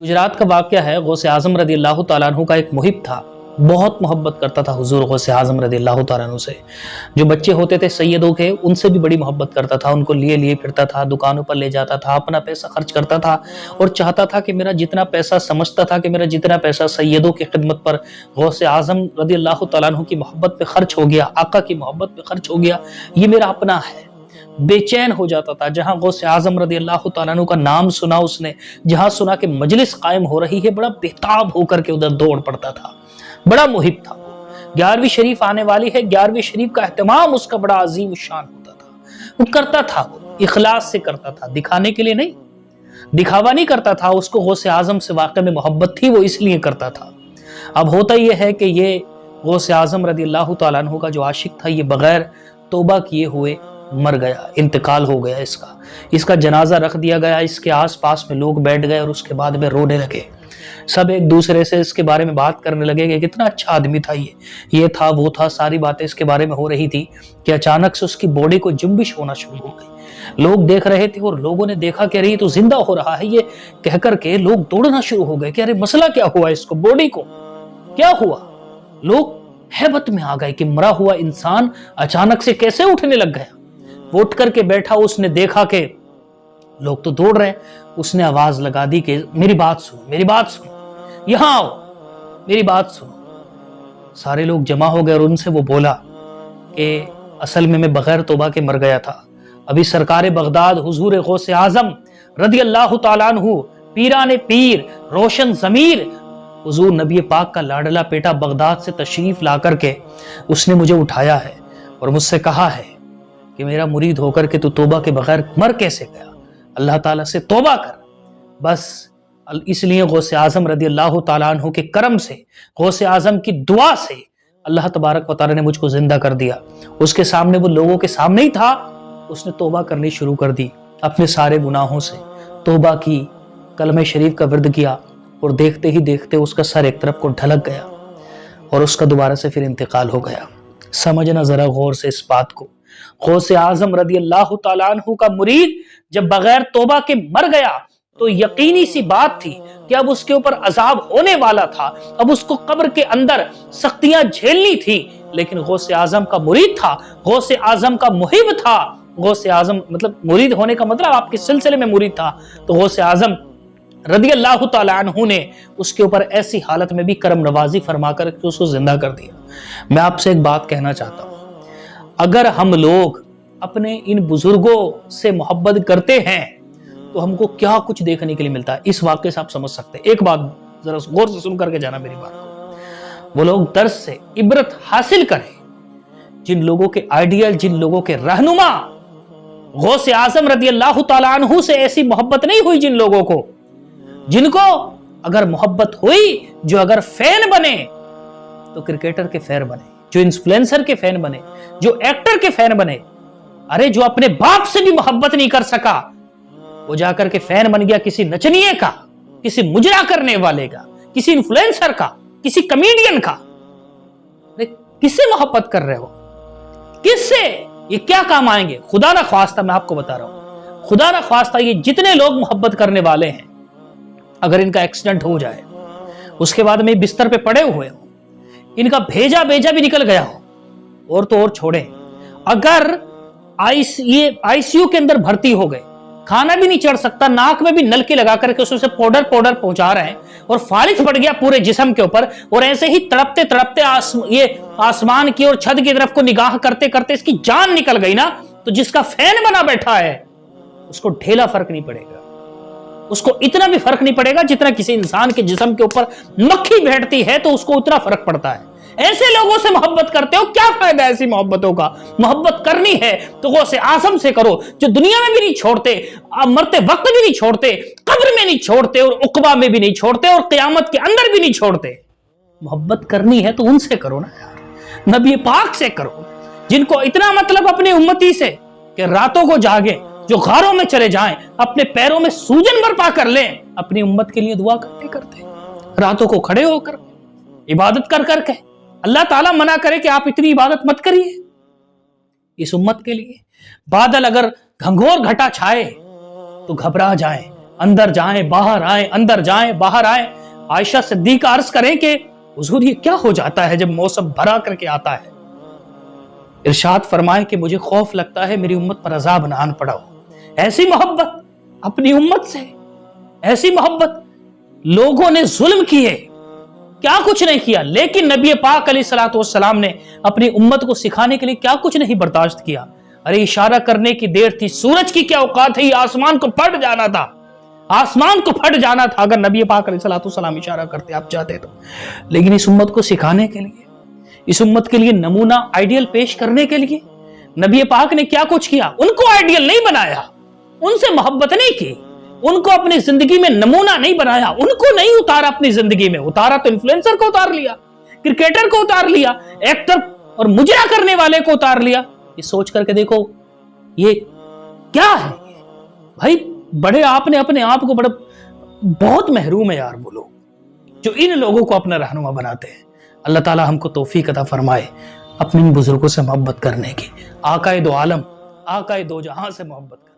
गुजरात का वाक़या है। गौसे आज़म रज़ी अल्लाह तआला अन्हु का एक मुहिब था, बहुत मोहब्बत करता था हुज़ूर गौसे आज़म रज़ी अल्लाह तआला अन्हु से। जो बच्चे होते थे सैयदों के, उनसे भी बड़ी मोहब्बत करता था, उनको लिए लिए फिरता था, दुकानों पर ले जाता था, अपना पैसा खर्च करता था और चाहता था कि मेरा जितना पैसा, समझता था कि मेरा जितना पैसा सैयदों की खिदमत पर, गौसे आज़म रज़ी अल्लाह तआला अन्हु की मोहब्बत पे खर्च हो गया, आका की मोहब्बत पे खर्च हो गया, ये मेरा अपना है। बेचैन हो जाता था। जहां गौसे आजम रज़ी अल्लाह तआला अन्हु का नाम सुना उसने, जहां सुना कि मजलिस कायम हो रही है, बड़ा बेताब होकर के उधर दौड़ पड़ता था। बड़ा मुहिब था वो। 11वीं शरीफ आने वाली है, 11वीं शरीफ का एहतमाम उसका बड़ा अजीम शान होता था। वो करता था, वो इखलास से करता था, दिखाने के लिए नहीं, दिखावा नहीं करता था। उसको गौसे आजम से वाकई में मोहब्बत थी, वो इसलिए करता था। अब होता यह है कि ये गौसे आजम रज़ी अल्लाह तआला अन्हु का जो आशिक था, ये बगैर तौबा किए हुए मर गया, इंतकाल हो गया इसका जनाजा रख दिया गया। इसके आसपास में लोग बैठ गए और उसके बाद में रोने लगे। सब एक दूसरे से इसके बारे में बात करने लगे कि कितना अच्छा आदमी था, ये था वो था, सारी बातें इसके बारे में हो रही थी कि अचानक से उसकी बॉडी को जुम्बिश होना शुरू हो गई। लोग देख रहे थे और लोगों ने देखा कि अरे ये तो जिंदा हो रहा है। ये कहकर के लोग दौड़ना शुरू हो गए कि अरे मसला क्या हुआ, इसको बॉडी को क्या हुआ। लोग हैबत में आ गए कि मरा हुआ इंसान अचानक से कैसे उठने लग गया। वो उठ करके बैठा, उसने देखा कि लोग तो दौड़ रहे हैं। उसने आवाज लगा दी कि मेरी बात सुनो, मेरी बात सुनो, यहां आओ, मेरी बात सुनो। सारे लोग जमा हो गए और उनसे वो बोला कि असल में मैं बगैर तौबा के मर गया था। अभी सरकार बगदाद हुजूर गौसे आजम रज़ी अल्लाह तआला अन्हु, पीराने पीर, रोशन ज़मीर, हुजूर नबी पाक का लाडला बेटा बगदाद से तशरीफ ला करके उसने मुझे उठाया है और मुझसे कहा है कि मेरा मुरीद होकर के तू तौबा के बगैर मर कैसे गया, अल्लाह ताला से तौबा कर। बस इसलिए गौसे आजम रज़ी अल्लाह तआला अन्हु के करम से, गौसे आजम की दुआ से अल्लाह तबारक व तआला ने मुझको जिंदा कर दिया। उसके सामने, वो लोगों के सामने ही था, उसने तौबा करनी शुरू कर दी, अपने सारे गुनाहों से तौबा की, कलमे शरीफ का विर्द किया और देखते ही देखते उसका सर एक तरफ को ढलक गया और उसका दोबारा से फिर इंतकाल हो गया। समझना जरा गौर से इस बात को। गौसे आजम रज़ी अल्लाह तआला अन्हु का मुरीद जब बगैर तौबा के मर गया तो यकीनी सी बात थी कि अब उसके ऊपर अजाब होने वाला था, अब उसको कब्र के अंदर सख्तियां झेलनी थी। लेकिन गौसे आजम का मुरीद था, गौसे आजम का मुहिब था। गौसे आजम मतलब मुरीद होने का मतलब आपके सिलसिले में मुरीद था। तो गौसे आजम रज़ी अल्लाह तआला अन्हु ने उसके ऊपर ऐसी हालत में भी करम नवाजी फरमा कर उसको जिंदा कर दिया। मैं आपसे एक बात कहना चाहता हूं, अगर हम लोग अपने इन बुजुर्गों से मोहब्बत करते हैं तो हमको क्या कुछ देखने के लिए मिलता है, इस वाक्य से आप समझ सकते हैं। एक बात जरा गौर से सुन करके जाना मेरी बात को। वो लोग दर्स से इबरत हासिल करें, जिन लोगों के आइडियल, जिन लोगों के रहनुमा गौसे आजम रज़ी अल्लाह तआला अन्हु से ऐसी मोहब्बत नहीं हुई, जिन लोगों को, जिनको अगर मोहब्बत हुई, जो अगर फैन बने तो क्रिकेटर के फैन बने, जो इन्फ्लुएंसर के फैन बने, जो एक्टर के फैन बने। अरे जो अपने बाप से भी मोहब्बत नहीं कर सका, वो जाकर के फैन बन गया किसी नचनिए का, किसी मुजरा करने वाले का, किसी इन्फ्लुएंसर का, किसी कमेडियन का। अरे किससे मोहब्बत कर रहे हो, किससे? ये क्या काम आएंगे? खुदा ना ख्वास्ता, मैं आपको बता रहा हूं, खुदा ना ख्वास्ता ये जितने लोग मोहब्बत करने वाले हैं, अगर इनका एक्सीडेंट हो जाए, उसके बाद में बिस्तर पे पड़े हुए हो, इनका भेजा भी निकल गया हो, और तो और छोड़े, अगर आईसीयू के अंदर भर्ती हो गए, खाना भी नहीं चढ़ सकता, नाक में भी नलके लगा करके उससे पाउडर पहुंचा रहे हैं और फालिज पड़ गया पूरे जिस्म के ऊपर, और ऐसे ही तड़पते तड़पते ये आसमान की और छत की तरफ को निगाह करते करते इसकी जान निकल गई ना, तो जिसका फैन बना बैठा है उसको ढेला फर्क नहीं पड़ेगा, उसको इतना भी फर्क नहीं पड़ेगा जितना किसी इंसान के जिस्म के ऊपर मक्खी बैठती है तो उसको उतना फर्क पड़ता है। ऐसे लोगों से मोहब्बत करते हो, क्या फायदा ऐसी मोहब्बतों का? मोहब्बत करनी है तो गौसे आजम से करो, जो दुनिया में भी नहीं छोड़ते, मरते वक्त भी नहीं छोड़ते, कब्र में नहीं छोड़ते और उकबा में भी नहीं छोड़ते और क़यामत के अंदर भी नहीं छोड़ते। मोहब्बत करनी है तो उनसे करो ना यार, नबी पाक से करो, जिनको इतना मतलब अपनी उम्मती से कि रातों को जागे, जो गारों में चले जाएं, अपने पैरों में सूजन बर्पा कर लें, अपनी उम्मत के लिए दुआ करते करते, रातों को खड़े होकर इबादत कर करके। अल्लाह ताला मना करे कि आप इतनी इबादत मत करिए इस उम्मत के लिए। बादल अगर घंघोर घटा छाए तो घबरा जाएं, اندر جائیں باہر آئیں، اندر جائیں باہر آئیں۔ عائشہ صدیقہ عرض کریں کہ حضور یہ کیا ہو جاتا ہے جب موسم بھرا کر کے آتا ہے؟ ارشاد فرمائے کہ مجھے خوف لگتا ہے میری امت پر عذاب نہ آن پڑا ہو۔ ایسی محبت اپنی امت سے، ایسی محبت، لوگوں نے ظلم کیے، کیا کچھ نہیں کیا، لیکن نبی پاک علیہ الصلوۃ والسلام نے اپنی امت کو سکھانے کے لیے کیا کچھ نہیں برداشت کیا۔ ارے اشارہ کرنے کی دیر تھی، سورج کی کیا اوقات ہے، یہ آسمان کو پھٹ جانا تھا، آسمان کو پھٹ جانا تھا اگر نبی پاک علیہ الصلوۃ والسلام اشارہ کرتے، آپ چاہتے تو۔ لیکن اس امت کو سکھانے کے لیے، اس امت کے لیے نمونہ آئیڈیل پیش کرنے کے لیے نبی پاک نے کیا کچھ کیا؟ ان کو آئیڈیل نہیں بنایا، ان سے محبت نہیں کی، ان کو اپنی زندگی میں نمونہ نہیں بنایا، ان کو نہیں اتارا اپنی زندگی میں۔ اتارا تو انفلوئنسر کو اتار لیا، کرکٹر کو اتار لیا، ایکٹر اور مجرا کرنے والے کو اتار لیا۔ یہ سوچ کر کے دیکھو یہ کیا ہے بھائی؟ بڑے آپ نے اپنے آپ کو بڑا بہت محروم ہے یار وہ لوگ جو ان لوگوں کو اپنا رہنما بناتے ہیں۔ اللہ تعالی ہم کو توفیق عطا فرمائے اپنے ان بزرگوں سے محبت کرنے کی، آقائے دو عالم، آقائے دو جہاں سے محبت کرنے